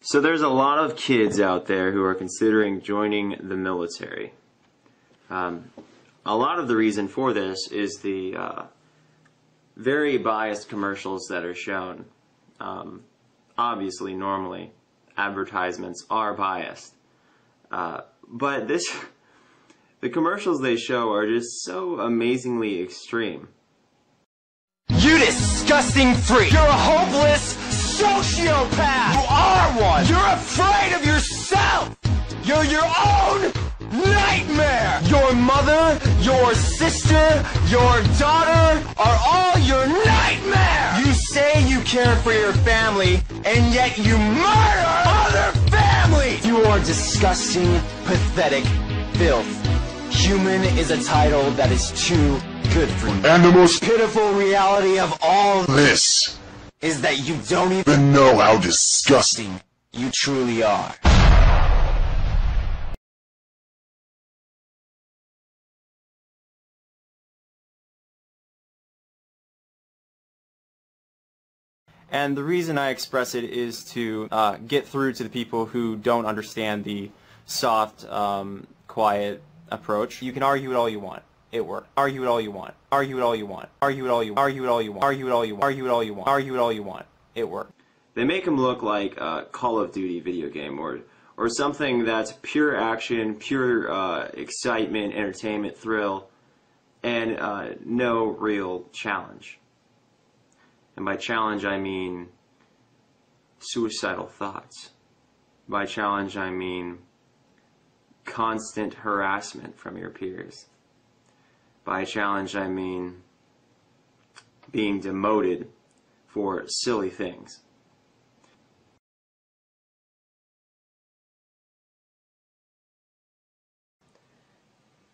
So there's a lot of kids out there who are considering joining the military. A lot of the reason for this is the very biased commercials that are shown. Obviously, normally, advertisements are biased. But the commercials they show are just so amazingly extreme. You disgusting freak! You're a hopeless sociopath! You are one! You're afraid of yourself! You're your own nightmare! Your mother, your sister, your daughter are all your nightmare! You say you care for your family, and yet you murder other families! You are disgusting, pathetic filth. Human is a title that is too good for you. And the most Pitiful reality of all this is that you don't even know how disgusting you truly are. And the reason I express it is to get through to the people who don't understand the soft, quiet approach. You can argue it all you want. It works. Argue it all you want. Argue it all you want. Argue it all you want. Argue it all you want. Argue it all you want. Argue it all you want. Argue it all you want. It works. They make them look like a Call of Duty video game or something that's pure action, pure excitement, entertainment, thrill, and no real challenge. And by challenge, I mean suicidal thoughts. By challenge, I mean constant harassment from your peers. By challenge, I mean being demoted for silly things.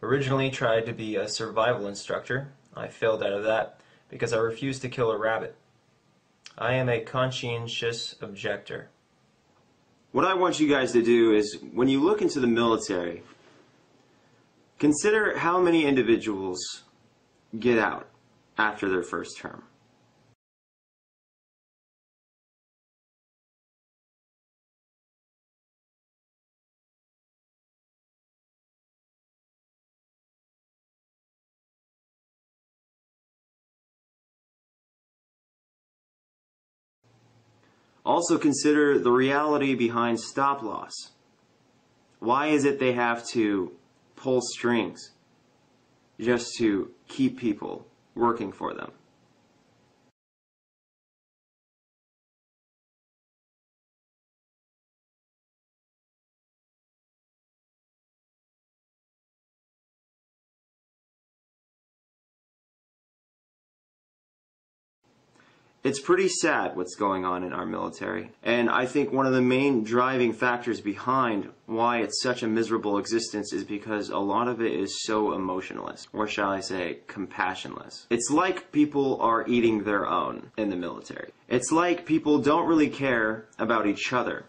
Originally tried to be a survival instructor. I failed out of that because I refused to kill a rabbit. I am a conscientious objector. What I want you guys to do is, when you look into the military, consider how many individuals get out after their first term. Also consider the reality behind stop-loss. Why is it they have to pull strings just to keep people working for them? It's pretty sad what's going on in our military, and I think one of the main driving factors behind why it's such a miserable existence is because a lot of it is so emotionless, or shall I say, compassionless. It's like people are eating their own in the military. It's like people don't really care about each other.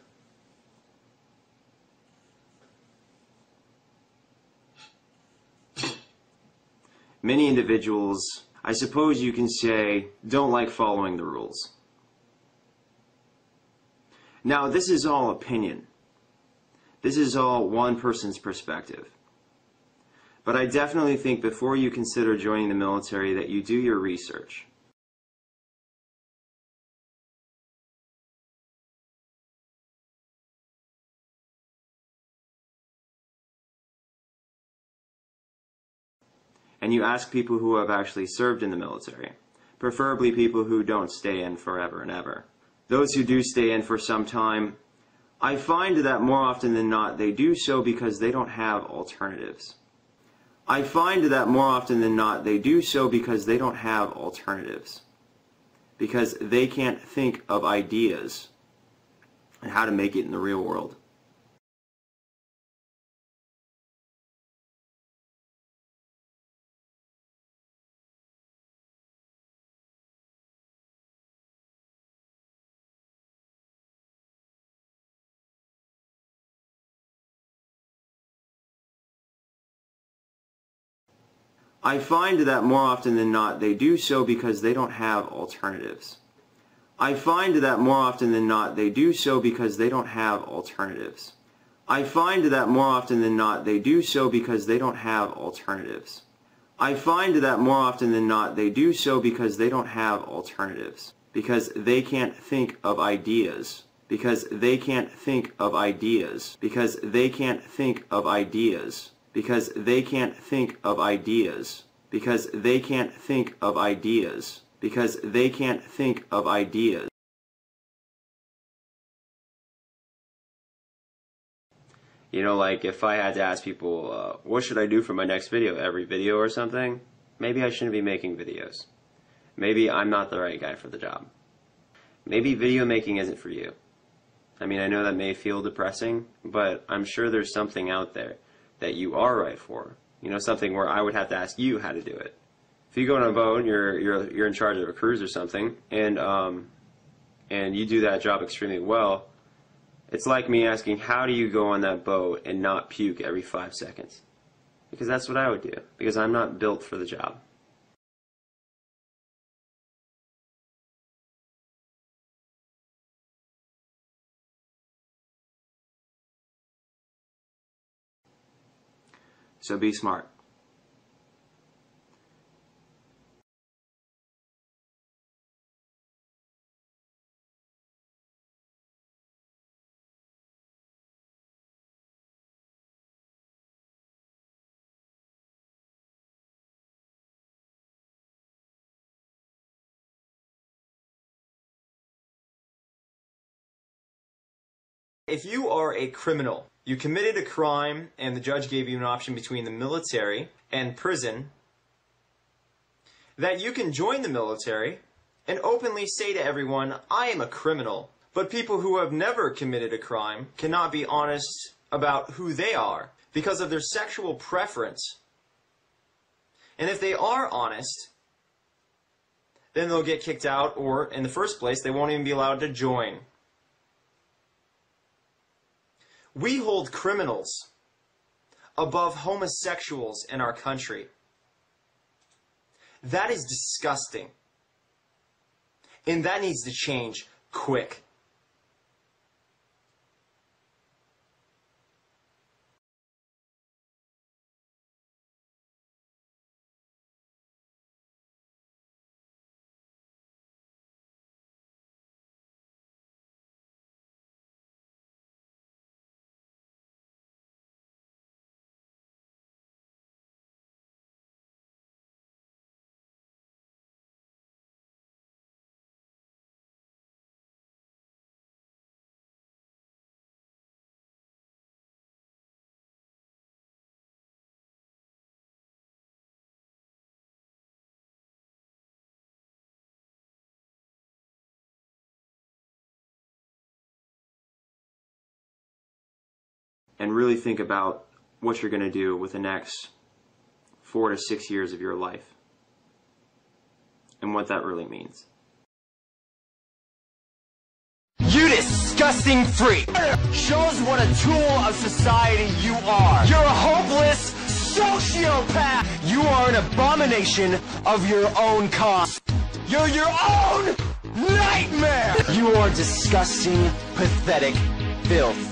Many individuals, I suppose you can say, don't like following the rules. Now, this is all opinion. This is all one person's perspective. But I definitely think before you consider joining the military that you do your research. And you ask people who have actually served in the military, preferably people who don't stay in forever and ever. Those who do stay in for some time, I find that more often than not they do so because they don't have alternatives. I find that more often than not they do so because they don't have alternatives. Because they can't think of ideas and how to make it in the real world. I find that more often than not they do so because they don't have alternatives. I find that more often than not they do so because they don't have alternatives. I find that more often than not they do so because they don't have alternatives. I find that more often than not they do so because they don't have alternatives. Because they can't think of ideas. Because they can't think of ideas. Because they can't think of ideas. Because they can't think of ideas. Because they can't think of ideas. Because they can't think of ideas. You know, like if I had to ask people, what should I do for my next video? Every video or something? Maybe I shouldn't be making videos. Maybe I'm not the right guy for the job. Maybe video making isn't for you. I mean, I know that may feel depressing, but I'm sure there's something out there that you are right for. You know, something where I would have to ask you how to do it. If you go on a boat and you're in charge of a cruise or something, and you do that job extremely well, it's like me asking, how do you go on that boat and not puke every 5 seconds? Because that's what I would do, because I'm not built for the job. So be smart. If you are a criminal, you committed a crime and the judge gave you an option between the military and prison, that you can join the military and openly say to everyone, I am a criminal. But people who have never committed a crime cannot be honest about who they are because of their sexual preference. And if they are honest, then they'll get kicked out, or in the first place, they won't even be allowed to join. We hold criminals above homosexuals in our country. That is disgusting. And that needs to change quick. And really think about what you're going to do with the next 4 to 6 years of your life and what that really means. You disgusting freak! Shows what a tool of society you are. You're a hopeless sociopath! You are an abomination of your own kind. You're your own nightmare! You are disgusting, pathetic filth.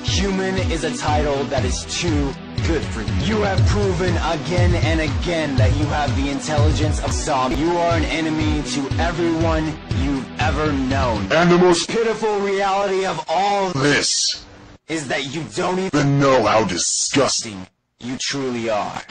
Human is a title that is too good for you. You have proven again and again that you have the intelligence of zombie. You are an enemy to everyone you've ever known. And the most Pitiful reality of all this is that you don't even know how disgusting you truly are.